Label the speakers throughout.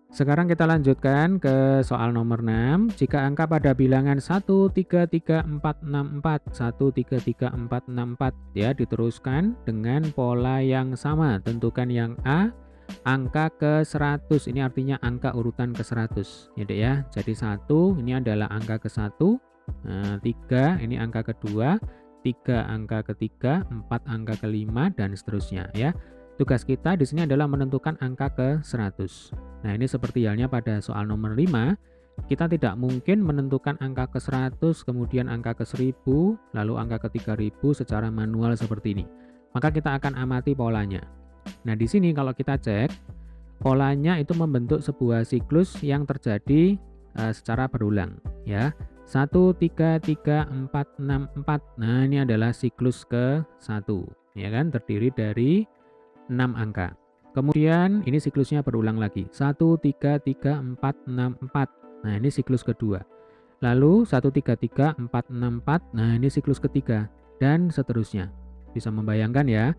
Speaker 1: Sekarang kita lanjutkan ke soal nomor 6. Jika angka pada bilangan 1333464, 1333464 ya diteruskan dengan pola yang sama. Tentukan yang A, angka ke 100. Ini artinya angka urutan ke 100. Ya, Dek ya. Jadi 1 ini adalah angka ke 1. Nah, 3 ini angka kedua, 3 angka ketiga, 4 angka kelima dan seterusnya ya. Tugas kita di sini adalah menentukan angka ke 100. Nah, ini seperti halnya pada soal nomor 5, kita tidak mungkin menentukan angka ke 100, kemudian angka ke 1000, lalu angka ke 3000 secara manual seperti ini. Maka kita akan amati polanya. Nah, di sini kalau kita cek, polanya itu membentuk sebuah siklus yang terjadi secara berulang ya. 1 3 3 4 6 4. Nah, ini adalah siklus ke 1 ya kan, terdiri dari 6 angka. Kemudian ini siklusnya berulang lagi. 1 3 3 4 6 4. Nah, ini siklus kedua. Lalu 1 3 3 4 6 4. Nah, ini siklus ketiga dan seterusnya. Bisa membayangkan ya.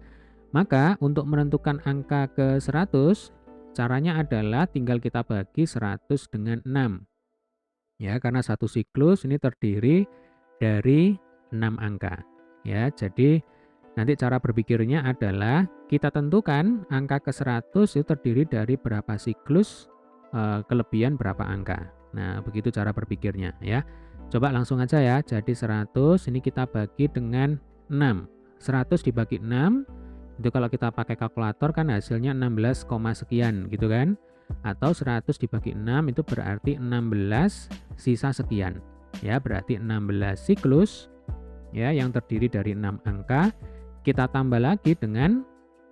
Speaker 1: Maka untuk menentukan angka ke 100, caranya adalah tinggal kita bagi 100 dengan 6. Ya, karena satu siklus ini terdiri dari 6 angka. Ya, jadi nanti cara berpikirnya adalah kita tentukan angka ke 100 itu terdiri dari berapa siklus, kelebihan berapa angka. Nah, begitu cara berpikirnya ya. Coba langsung aja ya. Jadi 100 ini kita bagi dengan 6. 100 dibagi 6 itu kalau kita pakai kalkulator kan hasilnya 16, sekian gitu kan. Atau 100 dibagi 6 itu berarti 16 sisa sekian. Ya, berarti 16 siklus ya yang terdiri dari 6 angka. Kita tambah lagi dengan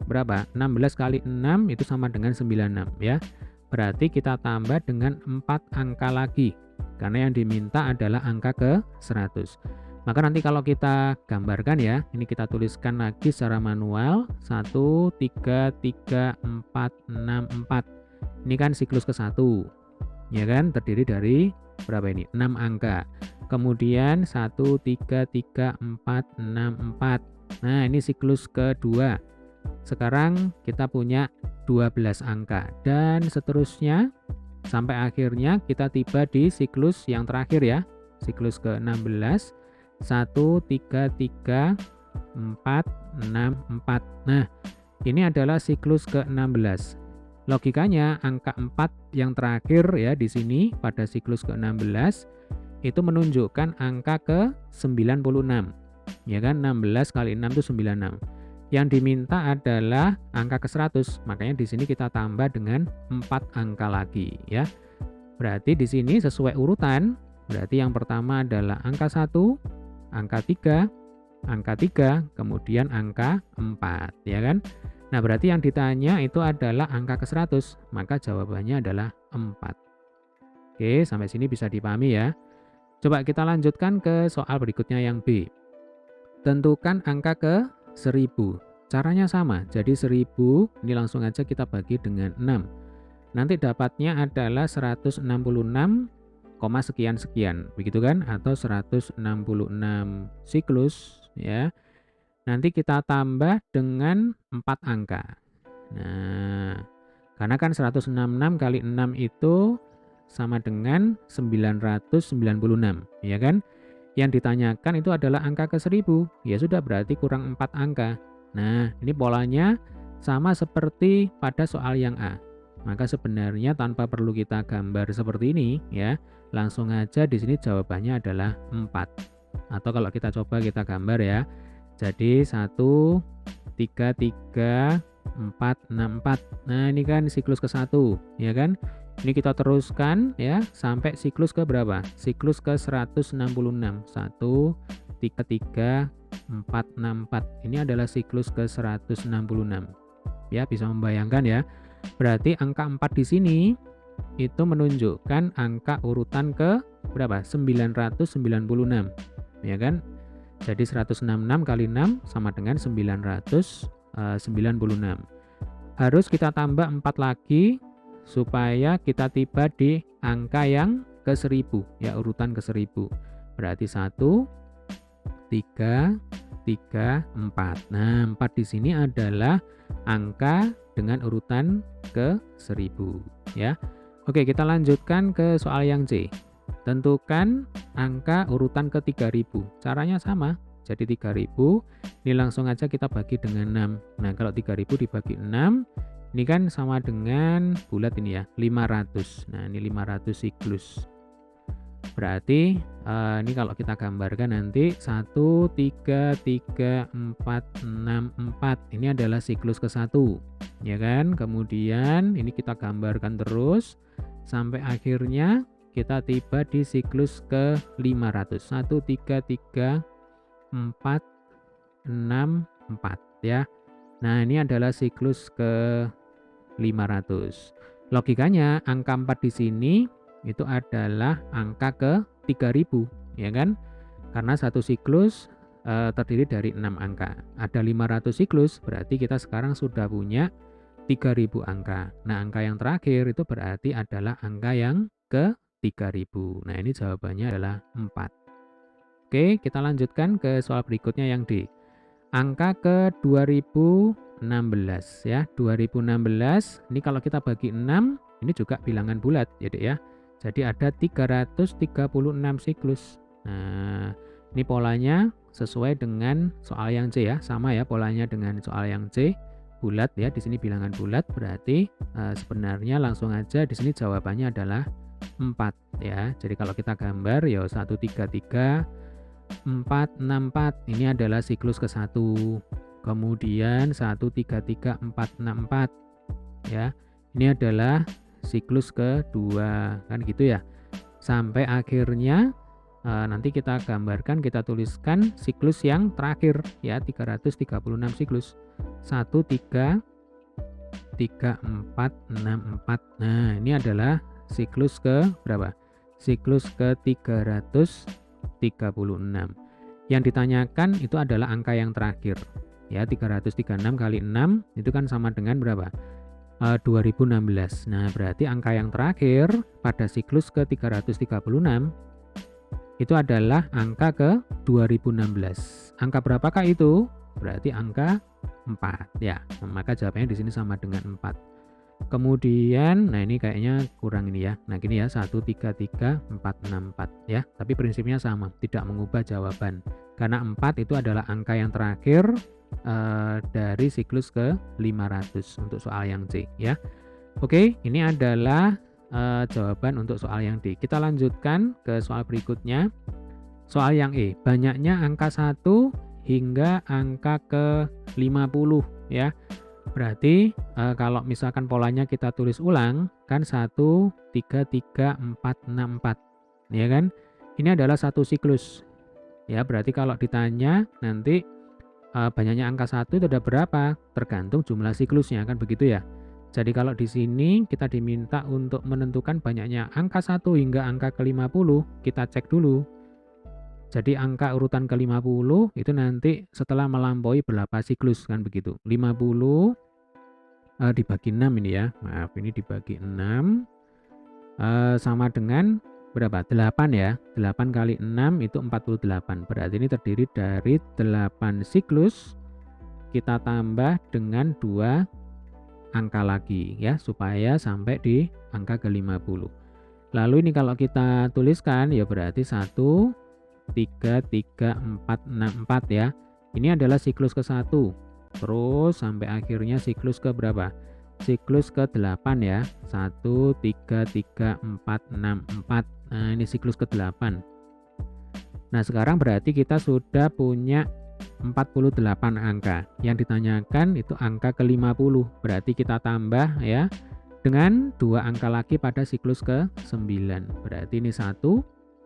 Speaker 1: berapa? 16 kali 6 itu sama dengan 96 ya. Berarti kita tambah dengan 4 angka lagi. Karena yang diminta adalah angka ke 100. Maka nanti kalau kita gambarkan ya, ini kita tuliskan lagi secara manual. 1 3 3 4 6 4. Ini kan siklus ke 1. Ya kan? Terdiri dari berapa ini? 6 angka. Kemudian 1 3 3 4 6 4. Nah, ini siklus kedua. Sekarang kita punya 12 angka dan seterusnya sampai akhirnya kita tiba di siklus yang terakhir ya. Siklus ke-16. 1 3 3 4 6 4. Nah, ini adalah siklus ke-16. Logikanya angka 4 yang terakhir ya di sini pada siklus ke-16 itu menunjukkan angka ke-96. Ya kan, 16 kali 6 itu 96. Yang diminta adalah angka ke-100. Makanya di sini kita tambah dengan 4 angka lagi ya. Berarti di sini sesuai urutan. Berarti yang pertama adalah angka 1, angka 3, kemudian angka 4 ya kan. Nah, berarti yang ditanya itu adalah angka ke-100. Maka jawabannya adalah 4. Oke, sampai sini bisa dipahami ya. Coba kita lanjutkan ke soal berikutnya yang B. Tentukan angka ke 1000. Caranya sama. Jadi 1000 ini langsung aja kita bagi dengan 6. Nanti dapatnya adalah 166, sekian-sekian. Begitu kan? Atau 166 siklus ya. Nanti kita tambah dengan 4 angka. Nah, karena kan 166 kali 6 itu sama dengan 996, ya kan? Yang ditanyakan itu adalah angka ke 1000. Ya sudah, berarti kurang 4 angka. Nah, ini polanya sama seperti pada soal yang A. Maka sebenarnya tanpa perlu kita gambar seperti ini ya, langsung aja di sini jawabannya adalah 4. Atau kalau kita coba kita gambar ya. Jadi 1 3 3 4 6 4. Nah, ini kan siklus ke-1, ya kan? Ini kita teruskan ya sampai siklus ke berapa? Siklus ke 166. 1 3 3 4 6 4. Ini adalah siklus ke 166. Ya, bisa membayangkan ya. Berarti angka 4 di sini itu menunjukkan angka urutan ke berapa? 996. Ya kan? Jadi 166 kali 6 sama dengan 996. Harus kita tambah 4 lagi supaya kita tiba di angka yang ke 1000, ya urutan ke 1000. Berarti 1 3 3 4. Nah, 4 di sini adalah angka dengan urutan ke 1000 ya. Oke, kita lanjutkan ke soal yang C. Tentukan angka urutan ke 3000. Caranya sama. Jadi 3000 ini langsung aja kita bagi dengan 6. Nah, kalau 3000 dibagi 6 ini kan sama dengan bulat ini ya, 500. Nah, ini 500 siklus. Berarti ini kalau kita gambarkan nanti 1, 3, 3, 4, 6, 4. Ini adalah siklus ke-1. Ya kan? Kemudian ini kita gambarkan terus sampai akhirnya kita tiba di siklus ke-500. 1, 3, 3, 4, 6, 4 ya. Nah, ini adalah siklus ke-500. Logikanya angka 4 di sini itu adalah angka ke-3000, ya kan? Karena satu siklus terdiri dari 6 angka. Ada 500 siklus, berarti kita sekarang sudah punya 3000 angka. Nah, angka yang terakhir itu berarti adalah angka yang ke-3000. Nah, ini jawabannya adalah 4. Oke, kita lanjutkan ke soal berikutnya yang D. Angka ke-2016 ya. 2016 ini kalau kita bagi 6, ini juga bilangan bulat ya, Dek ya. Jadi ada 336 siklus. Nah, ini polanya sesuai dengan soal yang C ya. Sama ya polanya dengan soal yang C. Bulat ya, di sini bilangan bulat, berarti sebenarnya langsung aja di sini jawabannya adalah 4 ya. Jadi kalau kita gambar ya 133 464 ini adalah siklus ke-1. Kemudian 133 464 ya. Ini adalah siklus ke-2 kan gitu ya. Sampai akhirnya nanti kita gambarkan, kita tuliskan siklus yang terakhir ya, 336 siklus. 1 3 3 4 6 4. Nah, ini adalah siklus ke berapa? Siklus ke-336. Yang ditanyakan itu adalah angka yang terakhir. Ya, 336 kali 6 itu kan sama dengan berapa? 2016. Nah, berarti angka yang terakhir pada siklus ke-336 itu adalah angka ke-2016. Angka berapakah itu? Berarti angka 4 ya. Maka jawabannya di sini sama dengan 4. Kemudian, nah ini kayaknya kurang ini ya. Nah, gini ya, 133 464 ya. Tapi prinsipnya sama, tidak mengubah jawaban. Karena 4 itu adalah angka yang terakhir dari siklus ke-500 untuk soal yang C ya. Oke, ini adalah jawaban untuk soal yang D. Kita lanjutkan ke soal berikutnya. Soal yang E, banyaknya angka 1 hingga angka ke-50 ya. Berarti kalau misalkan polanya kita tulis ulang kan 1 3 3 4 6 4 ya kan. Ini adalah satu siklus. Ya, berarti kalau ditanya nanti banyaknya angka 1 itu ada berapa? Tergantung jumlah siklusnya kan begitu ya. Jadi kalau di sini kita diminta untuk menentukan banyaknya angka 1 hingga angka ke-50, kita cek dulu. Jadi angka urutan ke-50 itu nanti setelah melampaui berapa siklus kan begitu. 50 dibagi 6 ini ya. Maaf, ini dibagi 6 sama dengan berapa? 8 ya. 8 kali 6 itu 48. Berarti ini terdiri dari 8 siklus. Kita tambah dengan 2 angka lagi ya, supaya sampai di angka ke-50. Lalu ini kalau kita tuliskan ya berarti 1 3 3 4 6 4 ya. Ini adalah siklus ke-1. Terus sampai akhirnya siklus ke berapa? Siklus ke-8 ya. 1 3 3 4 6 4. Nah, ini siklus ke-8. Nah, sekarang berarti kita sudah punya 48 angka. Yang ditanyakan itu angka ke-50. Berarti kita tambah ya dengan 2 angka lagi pada siklus ke-9. Berarti ini 1,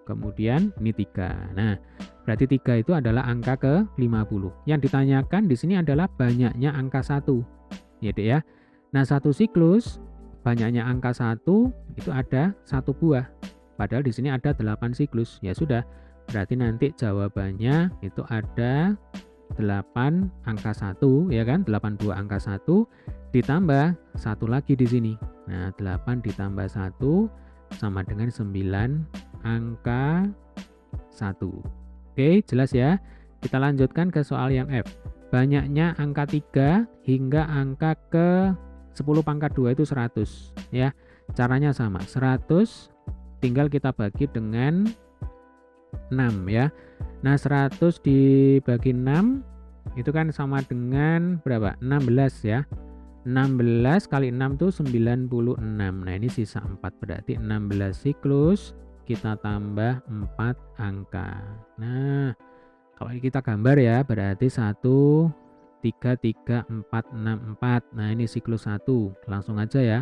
Speaker 1: kemudian ini 3. Nah, berarti 3 itu adalah angka ke-50. Yang ditanyakan di sini adalah banyaknya angka 1. Ya, Dek ya. Nah, satu siklus banyaknya angka 1 itu ada 1 buah. Padahal di sini ada 8 siklus. Ya sudah, berarti nanti jawabannya itu ada 8 angka 1 ya kan? 8 buah angka 1 ditambah 1 lagi di sini. Nah, 8 ditambah 1 sama dengan 9 angka 1. Oke, jelas ya? Kita lanjutkan ke soal yang F. Banyaknya angka 3 hingga angka ke 10 pangkat 2 itu 100 ya. Caranya sama, 100 tinggal kita bagi dengan 6 ya. Nah, 100 dibagi 6 itu kan sama dengan berapa? 16 ya. 16 kali 6 itu 96. Nah, ini sisa 4, berarti 16 siklus kita tambah 4 angka. Nah, kalau kita gambar ya, berarti 1 3 3 4 6 4. Nah, ini siklus 1. Langsung aja ya.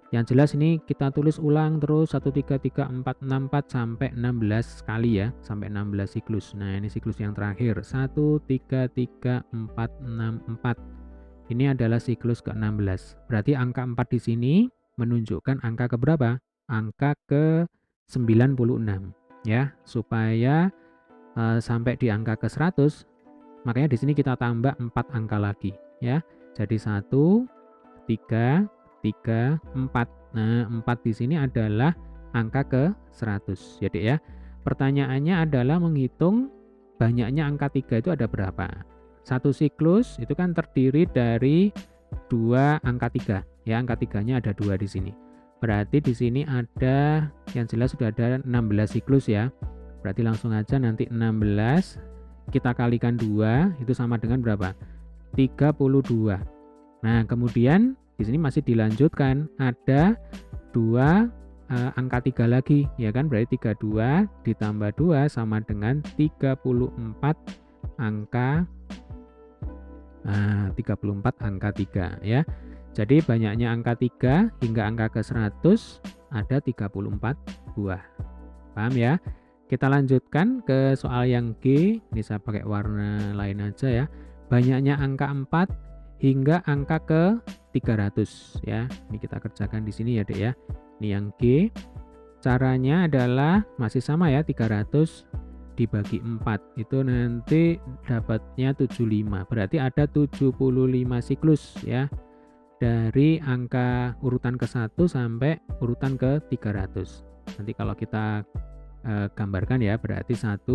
Speaker 1: Yang jelas ini kita tulis ulang terus 1 3 3 4 6 4 sampai 16 kali ya, sampai 16 siklus. Nah, ini siklus yang terakhir 1 3 3 4 6 4. Ini adalah siklus ke-16. Berarti angka 4 di sini menunjukkan angka ke berapa? Angka ke-96 ya, supaya sampai di angka ke-100. Makanya di sini kita tambah 4 angka lagi ya. Jadi 1 3 3 4. Nah, 4 di sini adalah angka ke-100. Jadi ya, pertanyaannya adalah menghitung banyaknya angka 3 itu ada berapa. Satu siklus itu kan terdiri dari 2 angka 3. Ya, angka 3-nya ada 2 di sini. Berarti di sini ada, yang jelas sudah ada 16 siklus ya. Berarti langsung aja nanti 16 kita kalikan 2 itu sama dengan berapa? 32. Nah, kemudian di sini masih dilanjutkan, ada 2 angka 3 lagi, ya kan? Berarti 32 ditambah 2 sama dengan 34 angka 34 angka 3 ya. Jadi banyaknya angka 3 hingga angka ke-100 ada 34 buah. Paham ya? Kita lanjutkan ke soal yang G. Ini saya pakai warna lain aja ya. Banyaknya angka 4 hingga angka ke 300 ya. Ini kita kerjakan di sini ya, Dek ya. Ini yang G. Caranya adalah masih sama ya, 300 dibagi 4 itu nanti dapatnya 75. Berarti ada 75 siklus ya. Dari angka urutan ke-1 sampai urutan ke 300. Nanti kalau kita gambarkan ya, berarti 1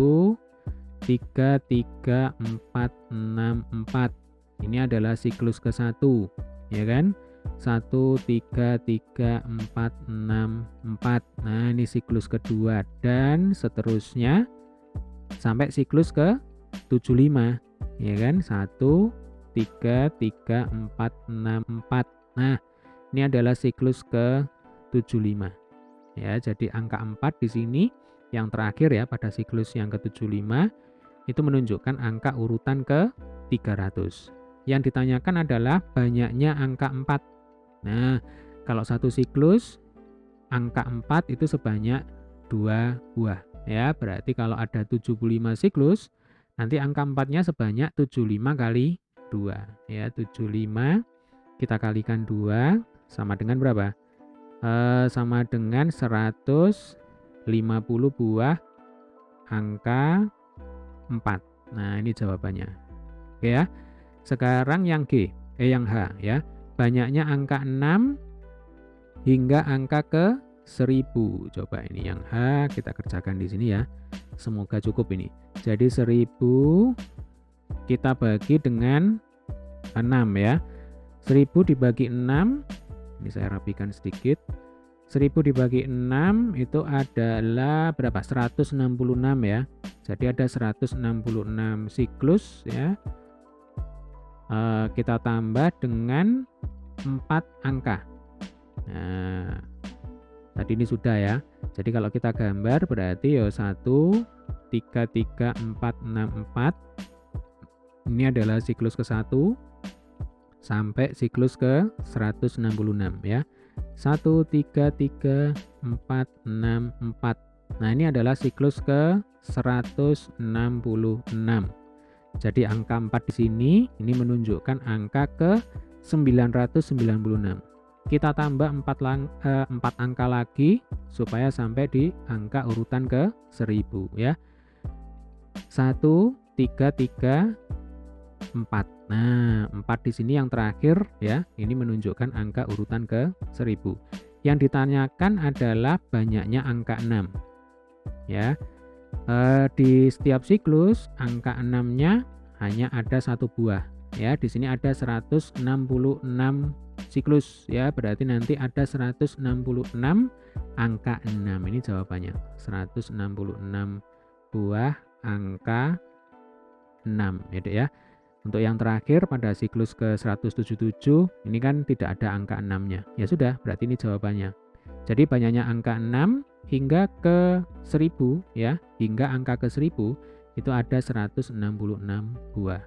Speaker 1: 3 3 4 6 4. Ini adalah siklus ke-1, ya kan? 1 3 3 4 6 4. Nah, ini siklus kedua dan seterusnya sampai siklus ke 75, ya kan? 1 3 3 4 6 4. Nah, ini adalah siklus ke 75. Ya, jadi angka 4 di sini yang terakhir ya pada siklus yang ke-75 itu menunjukkan angka urutan ke 300. Yang ditanyakan adalah banyaknya angka 4. Nah, kalau satu siklus angka 4 itu sebanyak 2 buah. Ya, berarti kalau ada 75 siklus, nanti angka 4-nya sebanyak 75 kali 2. Ya, 75 kita kalikan 2 sama dengan berapa? Sama dengan 150 buah angka 4. Nah, ini jawabannya. Oke ya. Sekarang yang G, yang H ya. Banyaknya angka 6 hingga angka ke 1000. Coba ini yang H kita kerjakan di sini ya. Semoga cukup ini. Jadi 1000 kita bagi dengan 6 ya. 1000 dibagi 6, ini saya rapikan sedikit. 1000 dibagi 6 itu adalah berapa? 166 ya. Jadi ada 166 siklus ya. Kita tambah dengan 4 angka. Nah, tadi ini sudah ya. Jadi kalau kita gambar berarti ya 1 3 3 4 6 4. Ini adalah siklus ke-1 sampai siklus ke 166 ya. 1 3 3 4 6 4. Nah, ini adalah siklus ke 166. Jadi angka 4 di sini ini menunjukkan angka ke 996. Kita tambah 4 angka lagi supaya sampai di angka urutan ke 1000 ya. 1 3 3 4. Nah, 4 di sini yang terakhir ya. Ini menunjukkan angka urutan ke 1000. Yang ditanyakan adalah banyaknya angka 6. Ya. Di setiap siklus angka 6-nya hanya ada 1 buah. ya. Di sini ada 166 siklus ya, berarti nanti ada 166 angka 6. Ini jawabannya. 166 buah angka 6 ya, Dek ya. Untuk yang terakhir pada siklus ke-177 ini kan tidak ada angka 6-nya. Ya sudah, berarti ini jawabannya. Jadi banyaknya angka 6 hingga ke 1000 ya, hingga angka ke 1000 itu ada 166 buah.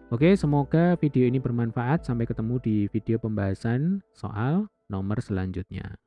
Speaker 1: Oke, semoga video ini bermanfaat. Sampai ketemu di video pembahasan soal nomor selanjutnya.